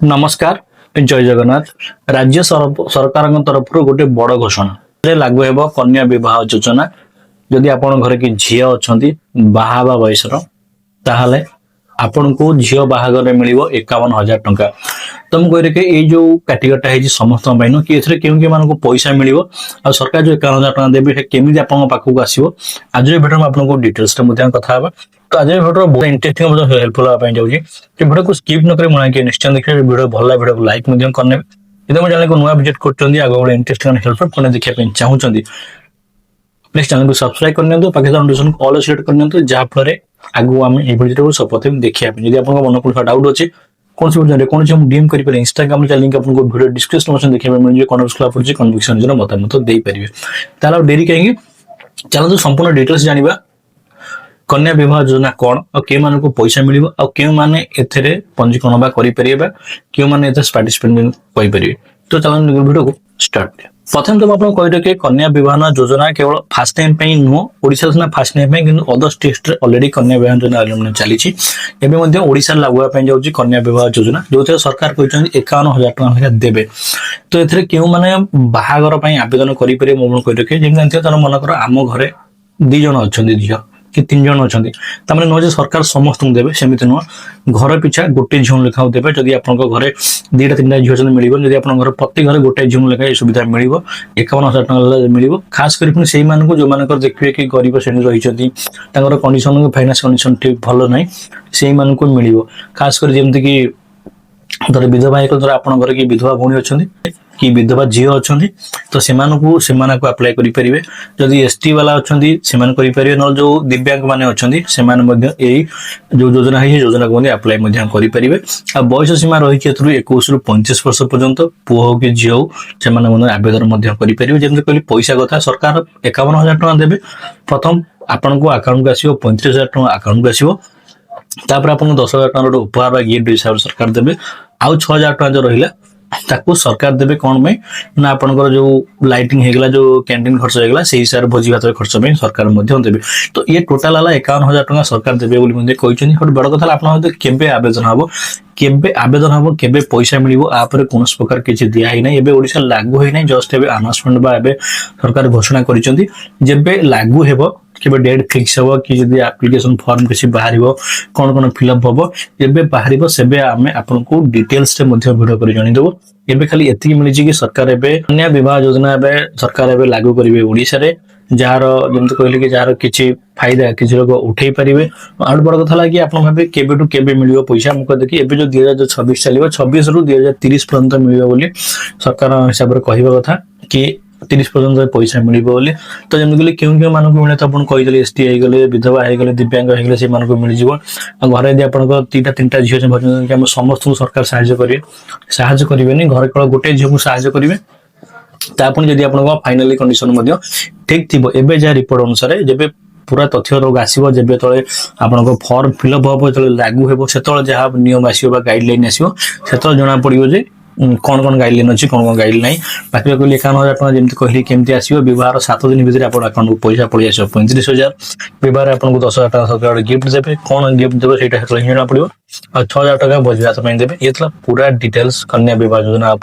नमस्कार जय जगन्नाथ। राज्य सरकार तरफ गोटे बड़ घोषणा लागू हेब कन्या विवाह योजना। जदि आपण घर की झील अच्छा बाहा बयसर ताहले आपण को झील बाहागर मिल 51,000 टंका। तो मुझे कह ये जो कैटेगोरीटा है समस्त कि एथरे केउ पैसा मिल आ सरकार जो 51,000 टंका देबे केमी आपन पाखक आसीबो। आज वीडियो में आपको डिटेल्स कथा हेबा। तो आज वीडियो बहुत इंटरेस्टिंग हेल्पफुल होगा जाऊँगी। वीडियो को स्किप न करें मुझे निश्चय देखिए वीडियो भल लगे वीडियो को लाइक करने। यदि चैनल को नुआ विजिट कर आगे इंटरेस्टिंग हेल्पफुल कंटेंट देखा चाहते प्लीज चैनल को सब्सक्राइब करनी पाकिस्तान नोटिफिकेशन को ऑल सिलेक्ट करनी जहाँफल आगू आम वीडियो सबप्रथम देखा जब आप मन को डाउट अच्छे कौन सी कौन से डीएम करेंगे इंस्टाग्राम लिंक आपको वीडियो डिस्क्रिप्शन देखा मिले कौन खिलाफ कन्विक्शन मतामत दे पारे। ताल डेरी कहीं चलो संपूर्ण डिटेल्स जाना कन्या विवाह योजना कौन और के मान को पैसा मिल क्यों मैंने पंजीकरण क्यों मैंने पार्टिसिपेट करें। तो चलो वीडियो को स्टार्ट। प्रथम तो आपको कही कि कन्या विवाह योजना केवल फास्ट टाइम नुह ओडिशा सीना फास्ट टाइम कि अदर स्टेट रे ऑलरेडी कन्या विवाह योजना चली ओडिशा लागू जाऊँगी कन्या विवाह योजना जो सरकार कहते 51,000 टंका देवे। तो ये क्यों मैंने बाहागर आवेदन करेंगे मुझे कही रखे जमी तार मनकर आम घरे 2 जन अच्छा झील कि 3 जन अच्छा तमें नुह सरकार समस्त देवे सेमती नुह घर पिछा गोटे झील लेखा देवे। जदि आप घरे 2टा 3टा झील मिल जब आप घर प्रति घर गोटे झील लेखा सुविधा मिल 51,000 टंका मिल खास कर से जो देखिए कि गरीब श्रेणी रही कंडीशन फाइनेंस कंडीशन ठीक भल ना से मिल खास कर जमती कि धर विधवा एक आप घर की विधवा भौणी अच्छा कि विधवा झी अच्छा तो से अप्लाई करेंगे। जदि एसटी वाला अच्छा से ना जो दिव्यांग मैंने अच्छा से जो योजना है योजना को अप्लाई करेंगे। आ बयस सीमा रही 21 ରୁ 35 वर्ष पर्यंत पुओ हो कि झी हो से आवेदन करेंगे। जमी कहली पैसा कथा सरकार 51,000 टंका देवे। प्रथम आपन को अकाउंट को आसो 35,000 टंका अकाउंट को आसो तापर आपको 10,000 टंका उपहार गिफ्ट हिसाब से सरकार देवे। आउ 6,000 टंका जो रहा ताकू सरकार देवे कौन में ना आपनकर जो लाइटिंग हेगला जो कैंटीन खर्च हेगला से हिसाब भोजी भात खर्च में सरकार देवे। तो ये टोटाल है 51,000 टंका सरकार देवे बोली कहते। बड़ कथा आप केबे आवेदन हम केबे पैसा मिल आपर कौन प्रकार किसी दिखाई ना एबे ओडिशा लागू होई ना जस्ट एबे अनाउंसमेंट बा एबे सरकार घोषणा करिसेंती जेबे लागू हेबो केबे डेट फिक्स हो कि जदि एप्लिकेशन फॉर्म किसी बाहर कौन कौन फिलअप हम एबे बाहर से आम आपको डिटेल्स वीडियो कर जनईदेव। एबे खाली एति मिली कि सरकार एबे कन्या विवाह योजना एबे सरकार एबे लागू करेंगे ओडिशा रे जार जमती कहले कि जार किसी फायदा किसी लोग उठे पारे। आउट बड़ कथा कि आप भावे केबेटू केबे मिल पैसा मुझे देखिए एबे जो 2026 चलो 26 ରୁ 2030 पर्यंत मिल बोली सरकार हिसाब से कहवा कथा कि 30 पर्यंत पैसा मिल बोली। तो जमी कहले क्यों क्यों मानक मिले तो आपको कहीदे एसटी होगले विधवा होगले दिव्यांग होगले से मिल जाव। घर यदि आप 2टा 3टा झील कि समस्त को सरकार साहाଯ୍य करेंगे घर केवल गोटे झील को साहाଯ୍य करेंगे। जदि आप फाइनाली कंडीशन ठीक थी एबे जहाँ रिपोर्ट अनुसार जब पूरा तथ्य रोग आसो जब तले आप फॉर्म फिलअप हम जो लागू हो से जहाँ नियम आसो गाइडलाइन आसो से जना पड़ो जे कौन कौन गाइडलाइन अच्छी कौन कौन गाइडलाइन नहीं। बाकी कहली 51,000 टंका जमी कहली केमती आसो बहार 7 दिन भितर आप अकाउंट को पैसा पलि आस 35,000 बहार आपको 10,000 टंका सरकार गिफ्ट देवे कौन गिफ्ट देवे से जना पड़ो और 6,000 टंका भोज भात देवे। ये पूरा डिटेल्स कन्या विवाह योजना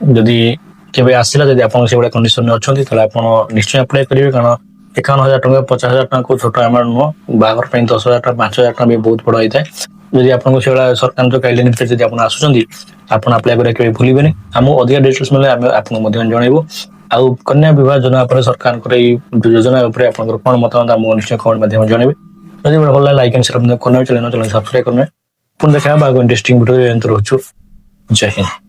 जदि केबे आसिला जदि आपन से बड़ा कंडीशन में अछंती तले आपन निश्चय अप्लाई करिवे कारण 51,000 टंका 50,000 टंका को छोटा अमाउंट नुह बागर 10,000 टंका 5,000 टंका भी बहुत बड़ा होता है। जदि आपन से बड़ा सरकार जो गाइडलाइन पे जदि आपन आसुचंती आपन अप्लाई करिया केबे भूलिबेनी। हमहु अधिक डिटेल्स मिले हम आपन मध्यम जणाइबो। आ कन्या विवाह योजना पर सरकार को योजना ऊपर आपन कोन मतामत हम निश्चय कमेंट माध्यम जणाइबे। जदि भल लाइक एंड शेयर करने चैनल सब्सक्राइब करने पुन देखा बाग इंटरेस्टिंग वीडियो रहछु। जय हिंद।